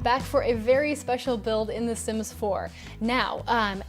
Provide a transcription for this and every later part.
back for a very special build in The Sims 4. Now,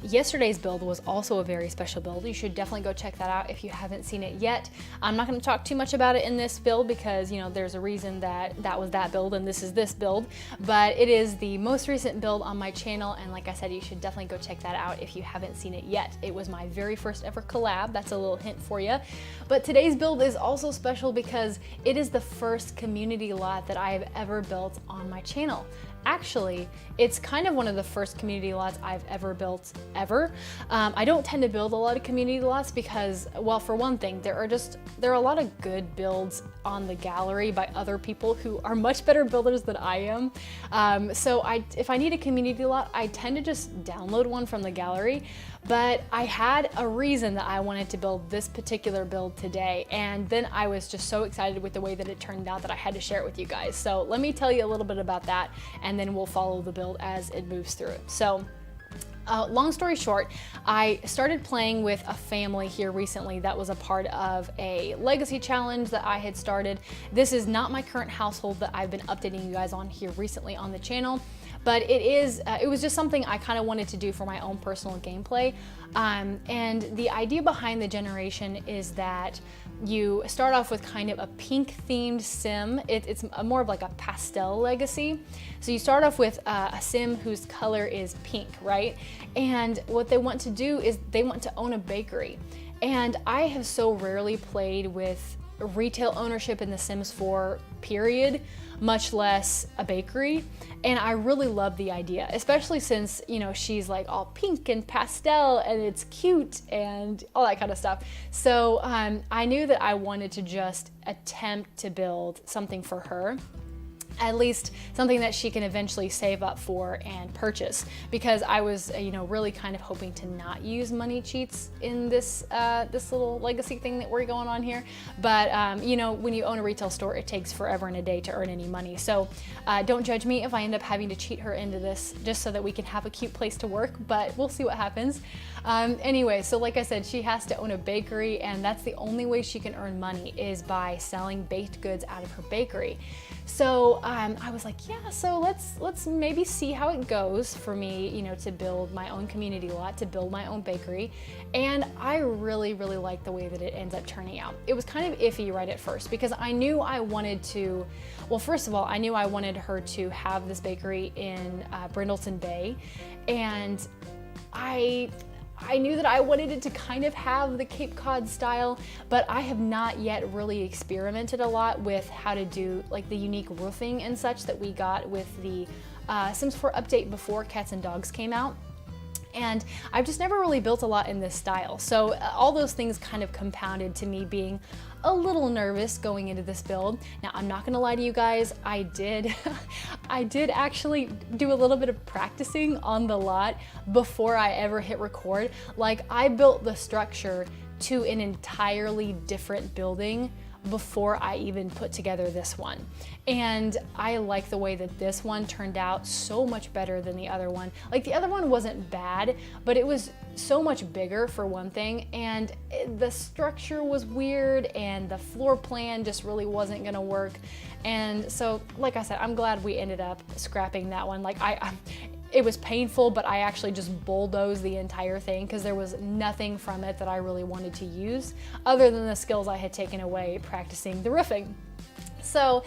yesterday's build was also a very special build. You should definitely go check that out if you haven't seen it yet. I'm not going to talk too much about it in this build because, you know, there's a reason that that was that build and this is this build, but it is the most recent build on my channel, and like I said, you should definitely go check that out if you haven't seen it yet. It was my very first ever collab. That's a little hint for you. But today's build is also special because it is the first community lot that I have ever built on my channel. Actually, it's kind of one of the first community lots I've ever built ever. I don't tend to build a lot of community lots because, well, for one thing, there are a lot of good builds on the gallery by other people who are much better builders than I am. So if I need a community lot, I tend to just download one from the gallery. But I had a reason that I wanted to build this particular build today, and then I was just so excited with the way that it turned out that I had to share it with you guys. So let me tell you a little bit about that, and then we'll follow the build as it moves through. So long story short, I started playing with a family here recently that was a part of a legacy challenge that I had started. This is not my current household that I've been updating you guys on here recently on the channel, but it was just something I kind of wanted to do for my own personal gameplay. And the idea behind the generation is that you start off with kind of a pink themed sim. It's more of like a pastel legacy. So you start off with a sim whose color is pink, right? And what they want to do is they want to own a bakery. And I have so rarely played with retail ownership in The Sims 4, period, much less a bakery. And I really love the idea, especially since, you know, she's like all pink and pastel and it's cute and all that kind of stuff. So I knew that I wanted to just attempt to build something for her, at least something that she can eventually save up for and purchase, because I was, you know, really kind of hoping to not use money cheats in this this little legacy thing that we're going on here. But you know, when you own a retail store, it takes forever and a day to earn any money. So don't judge me if I end up having to cheat her into this just so that we can have a cute place to work, but we'll see what happens. Anyway, so like I said, she has to own a bakery, and that's the only way she can earn money is by selling baked goods out of her bakery. So I was like, yeah, so let's maybe see how it goes for me, you know, to build my own community lot, to build my own bakery. And I really, really like the way that it ends up turning out. It was kind of iffy right at first because I knew I wanted to, well, first of all, I knew I wanted her to have this bakery in Brindleton Bay, and I knew that I wanted it to kind of have the Cape Cod style, but I have not yet really experimented a lot with how to do like the unique roofing and such that we got with the Sims 4 update before Cats and Dogs came out. And I've just never really built a lot in this style. So all those things kind of compounded to me being a little nervous going into this build. Now, I'm not gonna lie to you guys, I did actually do a little bit of practicing on the lot before I ever hit record. Like, I built the structure to an entirely different building before I even put together this one. And I like the way that this one turned out so much better than the other one. Like, the other one wasn't bad, but it was so much bigger for one thing, and the structure was weird and the floor plan just really wasn't gonna work. And so, like I said, I'm glad we ended up scrapping that one. Like, it was painful, but I actually just bulldozed the entire thing because there was nothing from it that I really wanted to use other than the skills I had taken away practicing the roofing. So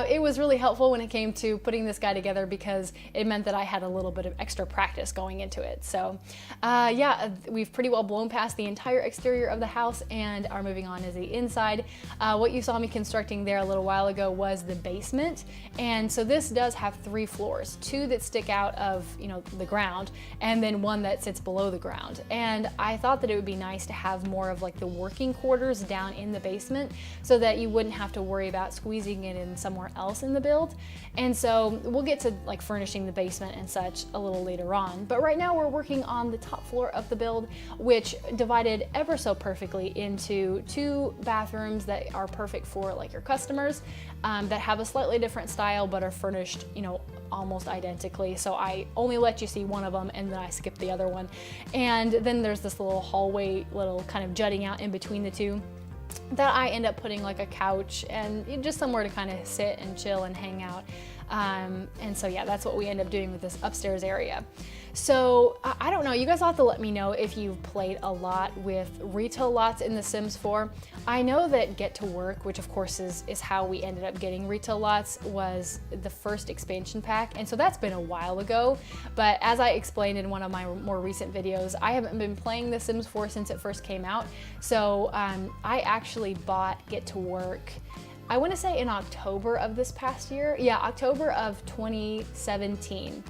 it was really helpful when it came to putting this guy together because it meant that I had a little bit of extra practice going into it. So yeah, we've pretty well blown past the entire exterior of the house and are moving on to the inside. What you saw me constructing there a little while ago was the basement. And so this does have 3 floors, 2 that stick out of, you know, the ground, and then 1 that sits below the ground. And I thought that it would be nice to have more of like the working quarters down in the basement so that you wouldn't have to worry about squeezing it in somewhere else in the build. And so we'll get to like furnishing the basement and such a little later on. But right now we're working on the top floor of the build, which divided ever so perfectly into 2 bathrooms that are perfect for like your customers, that have a slightly different style but are furnished, you know, almost identically. So I only let you see one of them and then I skip the other one. And then there's this little hallway, little kind of jutting out in between the 2. that I end up putting like a couch and just somewhere to kind of sit and chill and hang out. And so yeah, that's what we end up doing with this upstairs area. So I don't know, you guys will have to let me know if you've played a lot with retail lots in The Sims 4. I know that Get to Work, which of course is how we ended up getting retail lots, was the first expansion pack, and so that's been a while ago. But as I explained in one of my more recent videos, I haven't been playing The Sims 4 since it first came out. So I actually bought Get to Work, I want to say in October of this past year. Yeah, October of 2017.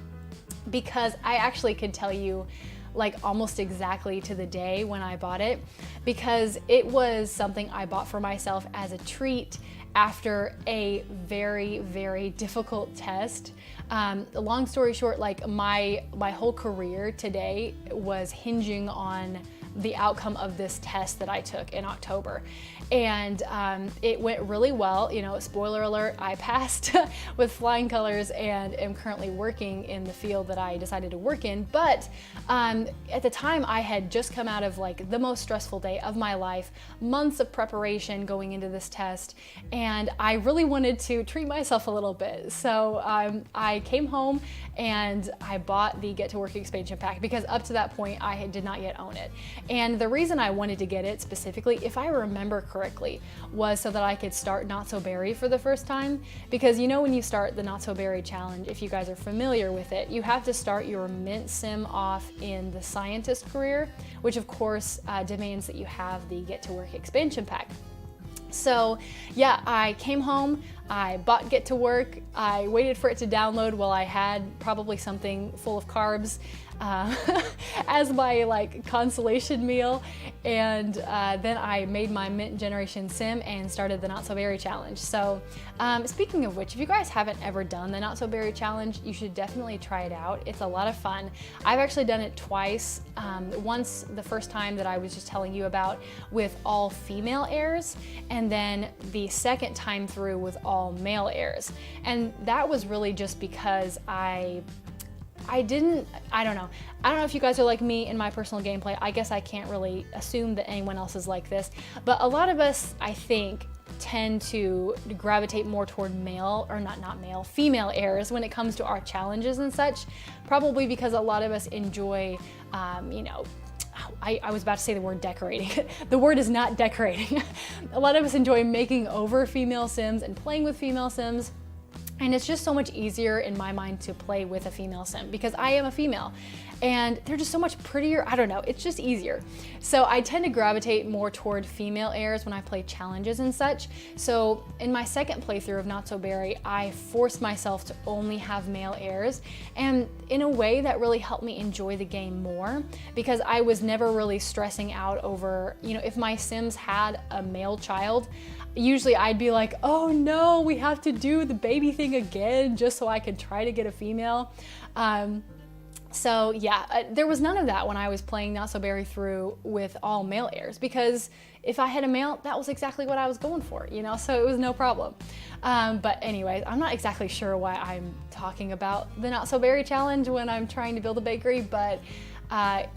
Because I actually could tell you like almost exactly to the day when I bought it, because it was something I bought for myself as a treat after a very, very difficult test. Long story short, like my whole career today was hinging on the outcome of this test that I took in October. And it went really well. You know, spoiler alert, I passed with flying colors and am currently working in the field that I decided to work in. But at the time, I had just come out of like the most stressful day of my life, months of preparation going into this test, and I really wanted to treat myself a little bit. So I came home and I bought the Get to Work expansion pack, because up to that point, I did not yet own it. And the reason I wanted to get it specifically, if I remember correctly, was so that I could start Not So Berry for the first time. Because you know, when you start the Not So Berry challenge, if you guys are familiar with it, you have to start your Mint Sim off in the scientist career, which of course demands that you have the Get to Work expansion pack. So yeah, I came home, I bought Get to Work, I waited for it to download while I had probably something full of carbs as my like consolation meal, and then I made my Mint Generation Sim and started the Not So Berry challenge. So speaking of which, if you guys haven't ever done the Not So Berry challenge, you should definitely try it out. It's a lot of fun. I've actually done it twice. Once the first time that I was just telling you about with all female heirs, and then the second time through with all male heirs. And that was really just because I don't know if you guys are like me in my personal gameplay. I guess I can't really assume that anyone else is like this, but a lot of us, I think, tend to gravitate more toward female heirs when it comes to our challenges and such, probably because a lot of us enjoy, you know, I was about to say the word decorating. The word is not decorating. A lot of us enjoy making over female Sims and playing with female Sims. And it's just so much easier in my mind to play with a female Sim, because I am a female and they're just so much prettier. I don't know, it's just easier. So I tend to gravitate more toward female heirs when I play challenges and such. So in my second playthrough of Not So Berry, I forced myself to only have male heirs. And in a way that really helped me enjoy the game more, because I was never really stressing out over, you know, if my Sims had a male child, usually I'd be like, oh no, we have to do the baby thing again just so I could try to get a female. So yeah, there was none of that when I was playing Not So Berry through with all male heirs, because if I had a male, that was exactly what I was going for, you know, so it was no problem. But anyways, I'm not exactly sure why I'm talking about the Not So Berry challenge when I'm trying to build a bakery, but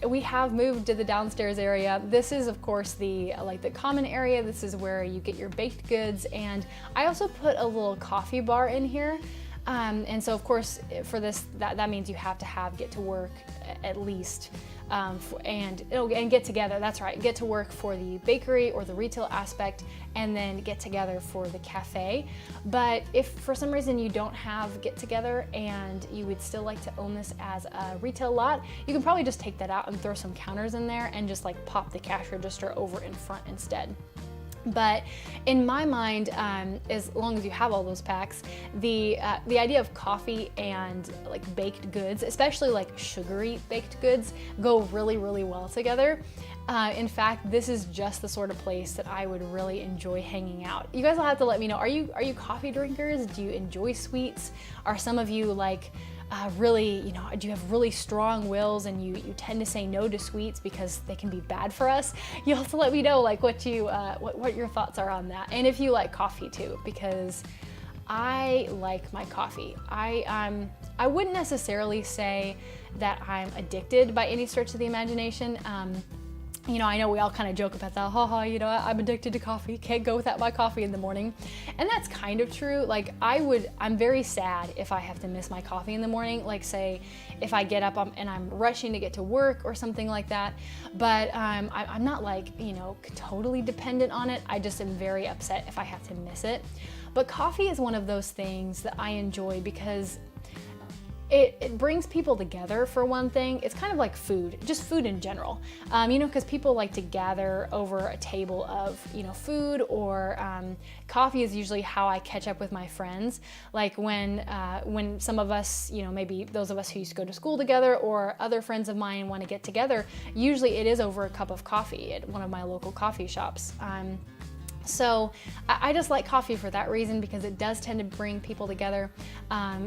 we have moved to the downstairs area. This is of course the common area. This is where you get your baked goods, and I also put a little coffee bar in here. And so of course for this, that means you have to have Get to Work at least, and Get Together, that's right, Get to Work for the bakery or the retail aspect, and then Get Together for the cafe. But if for some reason you don't have Get Together and you would still like to own this as a retail lot, you can probably just take that out and throw some counters in there and just like pop the cash register over in front instead. But in my mind, as long as you have all those packs, the idea of coffee and like baked goods, especially like sugary baked goods, go really, really well together. In fact, this is just the sort of place that I would really enjoy hanging out. You guys will have to let me know, are you coffee drinkers? Do you enjoy sweets? Are some of you like really, you know, do you have really strong wills and you tend to say no to sweets because they can be bad for us? You'll have to let me know like what your thoughts are on that, and if you like coffee too, because I like my coffee. I wouldn't necessarily say that I'm addicted by any stretch of the imagination. You know, I know we all kind of joke about that, haha, you know, I'm addicted to coffee, can't go without my coffee in the morning. And that's kind of true. Like I'm very sad if I have to miss my coffee in the morning. Like say, if I get up and I'm rushing to get to work or something like that. But I'm not like, you know, totally dependent on it. I just am very upset if I have to miss it. But coffee is one of those things that I enjoy because it brings people together, for one thing. It's kind of like food, just food in general. You know, because people like to gather over a table of, you know, food, or coffee is usually how I catch up with my friends. Like when some of us, you know, maybe those of us who used to go to school together or other friends of mine want to get together, usually it is over a cup of coffee at one of my local coffee shops. So I just like coffee for that reason, because it does tend to bring people together,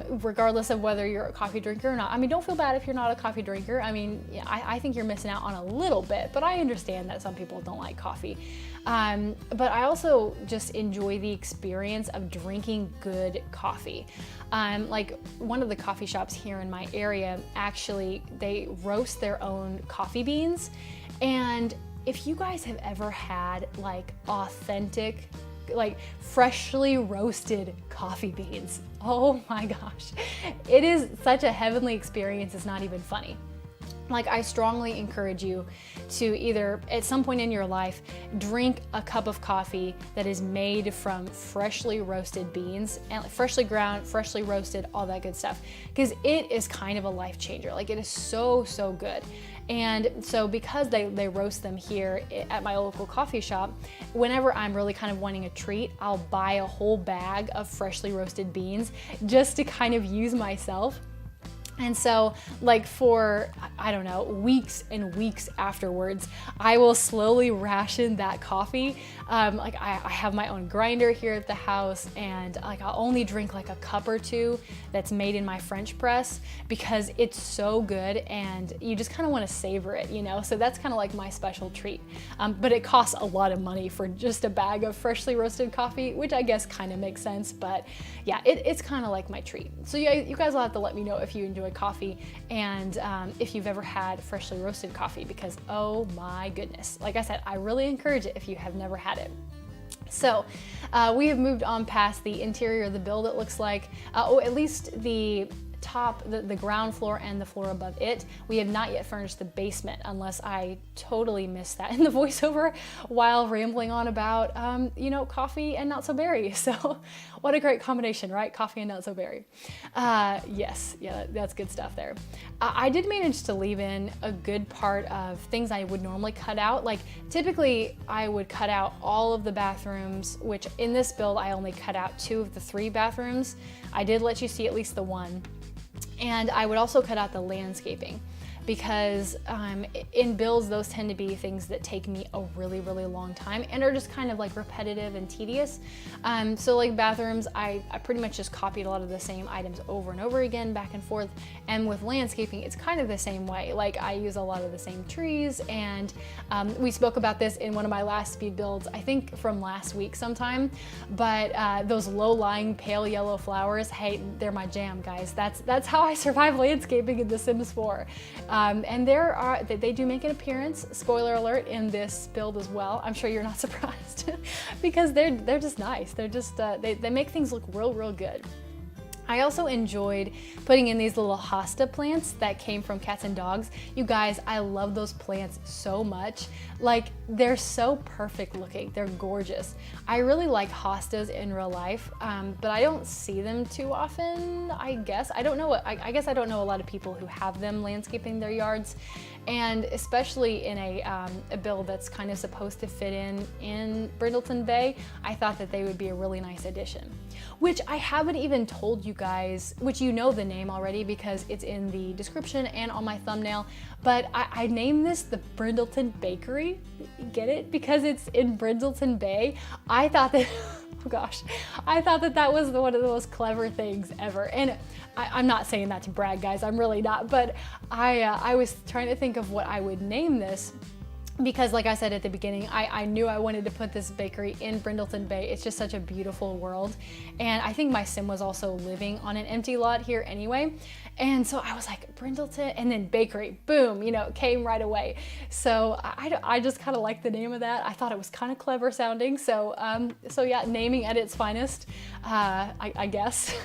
regardless of whether you're a coffee drinker or not. I mean, don't feel bad if you're not a coffee drinker. I mean, I think you're missing out on a little bit, but I understand that some people don't like coffee. But I also just enjoy the experience of drinking good coffee. Like one of the coffee shops here in my area, actually, they roast their own coffee beans. And if you guys have ever had like authentic, like freshly roasted coffee beans, oh my gosh, it is such a heavenly experience, it's not even funny. Like, I strongly encourage you to either at some point in your life drink a cup of coffee that is made from freshly roasted beans, and freshly ground, freshly roasted, all that good stuff, because it is kind of a life changer. Like, it is so, so good. And so because they roast them here at my local coffee shop, whenever I'm really kind of wanting a treat, I'll buy a whole bag of freshly roasted beans just to kind of use myself. And so, like, for, I don't know, weeks and weeks afterwards, I will slowly ration that coffee. Like, I have my own grinder here at the house, and like I'll only drink like a cup or two that's made in my French press, because it's so good and you just kind of want to savor it, you know? So that's kind of like my special treat. But it costs a lot of money for just a bag of freshly roasted coffee, which I guess kind of makes sense. But yeah, it's kind of like my treat. So you guys will have to let me know if you enjoy coffee, and if you've ever had freshly roasted coffee, because oh my goodness, like I said, I really encourage it if you have never had it. So we have moved on past the interior of the build, it looks like, at least the top, the ground floor and the floor above it. We have not yet furnished the basement, unless I totally missed that in the voiceover while rambling on about, you know, coffee and not so berry. So what a great combination, right? Coffee and not so berry. Yes, yeah, that's good stuff there. I did manage to leave in a good part of things I would normally cut out. Like, typically I would cut out all of the bathrooms, which in this build I only cut out 2 of the 3 bathrooms. I did let you see at least the one. And I would also cut out the landscaping, because in builds, those tend to be things that take me a really, really long time and are just kind of like repetitive and tedious. So like bathrooms, I pretty much just copied a lot of the same items over and over again, back and forth. And with landscaping, it's kind of the same way. Like, I use a lot of the same trees, and we spoke about this in one of my last speed builds, I think from last week sometime, but those low-lying pale yellow flowers, hey, they're my jam, guys. That's how I survive landscaping in The Sims 4. And they do make an appearance, spoiler alert, in this build as well. I'm sure you're not surprised because they're just nice. They're just, they make things look real, real good. I also enjoyed putting in these little hosta plants that came from Cats and Dogs. You guys, I love those plants so much. Like, they're so perfect looking. They're gorgeous. I really like hostas in real life, but I don't see them too often, I guess. I don't know. I guess I don't know a lot of people who have them landscaping their yards. And especially in a build that's kind of supposed to fit in Brindleton Bay, I thought that they would be a really nice addition. Which I haven't even told you guys, which you know the name already because it's in the description and on my thumbnail, but I named this the Brindleton Bakery. Get it? Because it's in Brindleton Bay. I thought that, oh gosh, I thought that that was one of the most clever things ever. And I'm not saying that to brag, guys, I'm really not, but I was trying to think of what I would name this. because like I said at the beginning, I knew I wanted to put this bakery in Brindleton Bay. It's just such a beautiful world. And I think my sim was also living on an empty lot here anyway. And so I was like, Brindleton, and then bakery, boom, you know, came right away. So I just kind of liked the name of that. I thought it was kind of clever sounding. So yeah, naming at its finest, I guess.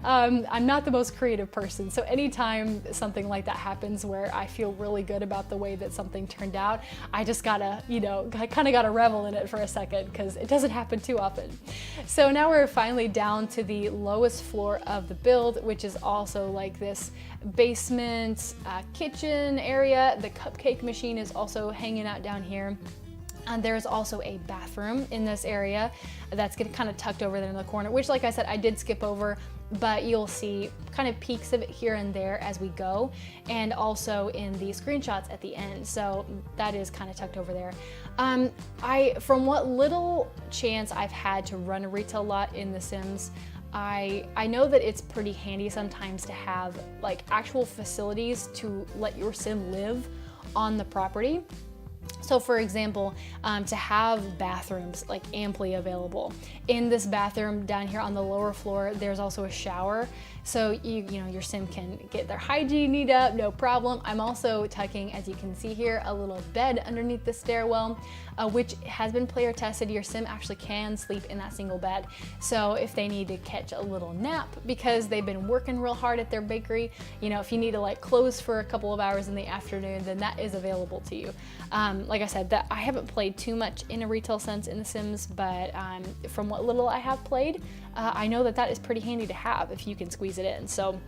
I'm not the most creative person. So anytime something like that happens where I feel really good about the way that something turned out, I just gotta, you know, I kind of gotta revel in it for a second because it doesn't happen too often. So now we're finally down to the lowest floor of the build, which is also like this basement kitchen area. The cupcake machine is also hanging out down here. And there's also a bathroom in this area that's kind of tucked over there in the corner, which like I said, I did skip over, but you'll see kind of peeks of it here and there as we go, and also in the screenshots at the end. So that is kind of tucked over there. From what little chance I've had to run a retail lot in The Sims, I know that it's pretty handy sometimes to have like actual facilities to let your sim live on the property. So for example, to have bathrooms like amply available. In this bathroom down here on the lower floor, there's also a shower. So you know, your sim can get their hygiene need up, no problem. I'm also tucking, as you can see here, a little bed underneath the stairwell, which has been player tested. Your sim actually can sleep in that single bed. So if they need to catch a little nap because they've been working real hard at their bakery, you know, if you need to like close for a couple of hours in the afternoon, then that is available to you. Like I said, that I haven't played too much in a retail sense in The Sims, but from what little I have played, I know that that is pretty handy to have if you can squeeze it in. So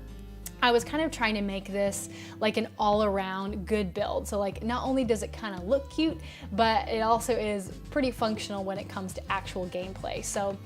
I was kind of trying to make this like an all-around good build. So like not only does it kind of look cute, but it also is pretty functional when it comes to actual gameplay. So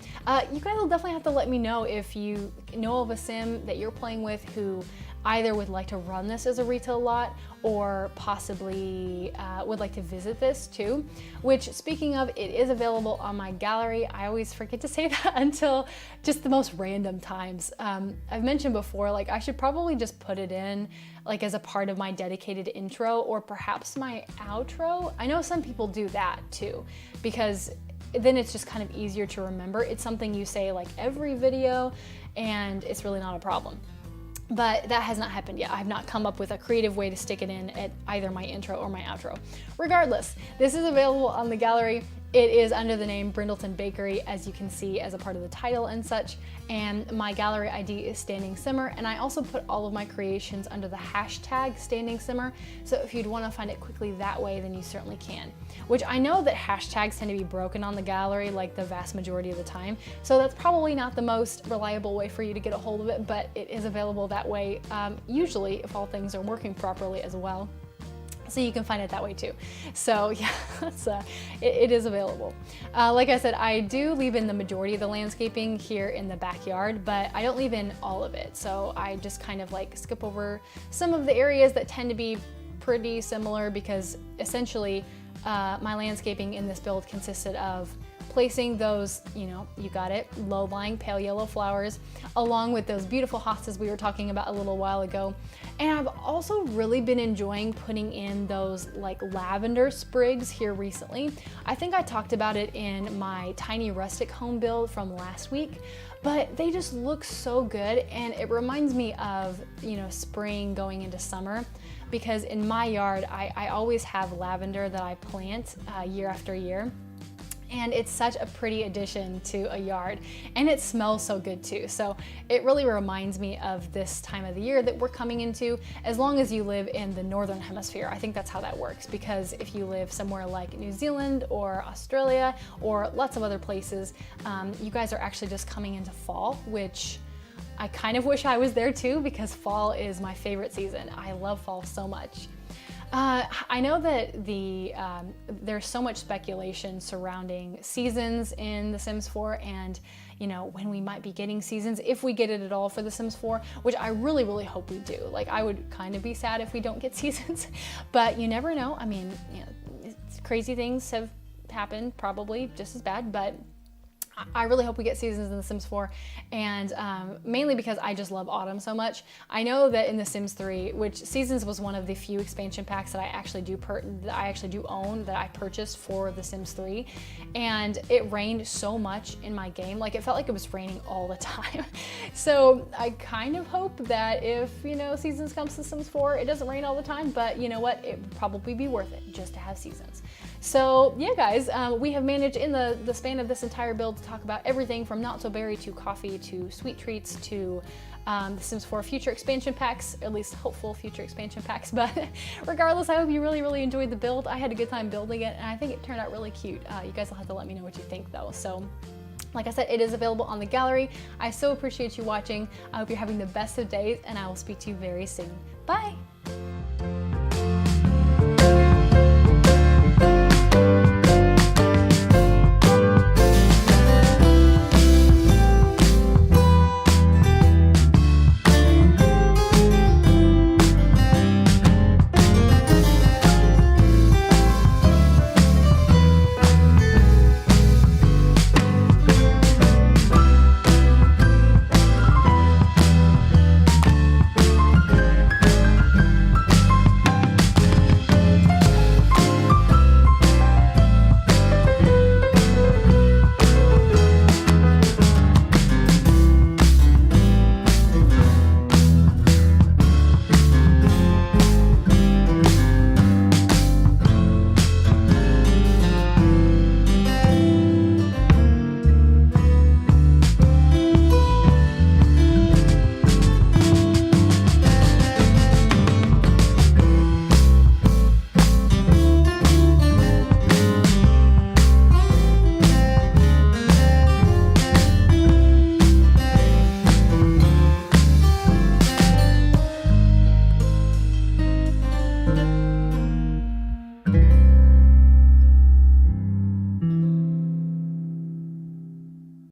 you guys will definitely have to let me know if you know of a sim that you're playing with who either would like to run this as a retail lot or possibly would like to visit this too, which speaking of, it is available on my gallery. I always forget to say that until just the most random times. I've mentioned before, like I should probably just put it in like as a part of my dedicated intro or perhaps my outro. I know some people do that too, because then it's just kind of easier to remember. It's something you say like every video and it's really not a problem. But that has not happened yet. I've not come up with a creative way to stick it in at either my intro or my outro. Regardless, this is available on the gallery. It is under the name Brindleton Bakery, as you can see as a part of the title and such, and my gallery ID is Standing Simmer, and I also put all of my creations under the hashtag Standing Simmer, so if you'd want to find it quickly that way, then you certainly can. Which I know that hashtags tend to be broken on the gallery like the vast majority of the time, so that's probably not the most reliable way for you to get a hold of it, but it is available that way, usually if all things are working properly as well. So you can find it that way too. So yeah, it is available. Like I said, I do leave in the majority of the landscaping here in the backyard, but I don't leave in all of it. So I just kind of like skip over some of the areas that tend to be pretty similar, because essentially my landscaping in this build consisted of placing those, you know, you got it, low-lying pale yellow flowers, along with those beautiful hostas we were talking about a little while ago. And I've also really been enjoying putting in those like lavender sprigs here recently. I think I talked about it in my tiny rustic home build from last week, but they just look so good, and it reminds me of, you know, spring going into summer, because in my yard I always have lavender that I plant year after year. And it's such a pretty addition to a yard, and it smells so good too. So it really reminds me of this time of the year that we're coming into, as long as you live in the northern hemisphere. I think that's how that works, because if you live somewhere like New Zealand or Australia or lots of other places, you guys are actually just coming into fall, which I kind of wish I was there too, because fall is my favorite season. I love fall so much. I know that there's so much speculation surrounding seasons in The Sims 4, and you know, when we might be getting seasons, if we get it at all for The Sims 4, which I really, really hope we do. Like, I would kind of be sad if we don't get seasons, but you never know. I mean, you know, crazy things have happened, probably just as bad, but I really hope we get seasons in The Sims 4, and mainly because I just love autumn so much. I know that in The Sims 3, which seasons was one of the few expansion packs that I actually do own, that I purchased for The Sims 3, and it rained so much in my game, like it felt like it was raining all the time. So I kind of hope that if, you know, seasons comes to Sims 4, it doesn't rain all the time, but you know what, it would probably be worth it just to have seasons. So yeah, guys, we have managed in the span of this entire build to talk about everything from not so berry to coffee to sweet treats to The Sims 4 future expansion packs, at least hopeful future expansion packs. But regardless, I hope you really enjoyed the build. I had a good time building it, and I think it turned out really cute. You guys will have to let me know what you think though. So like I said, it is available on the gallery. I so appreciate you watching. I hope you're having the best of days, and I will speak to you very soon. Bye!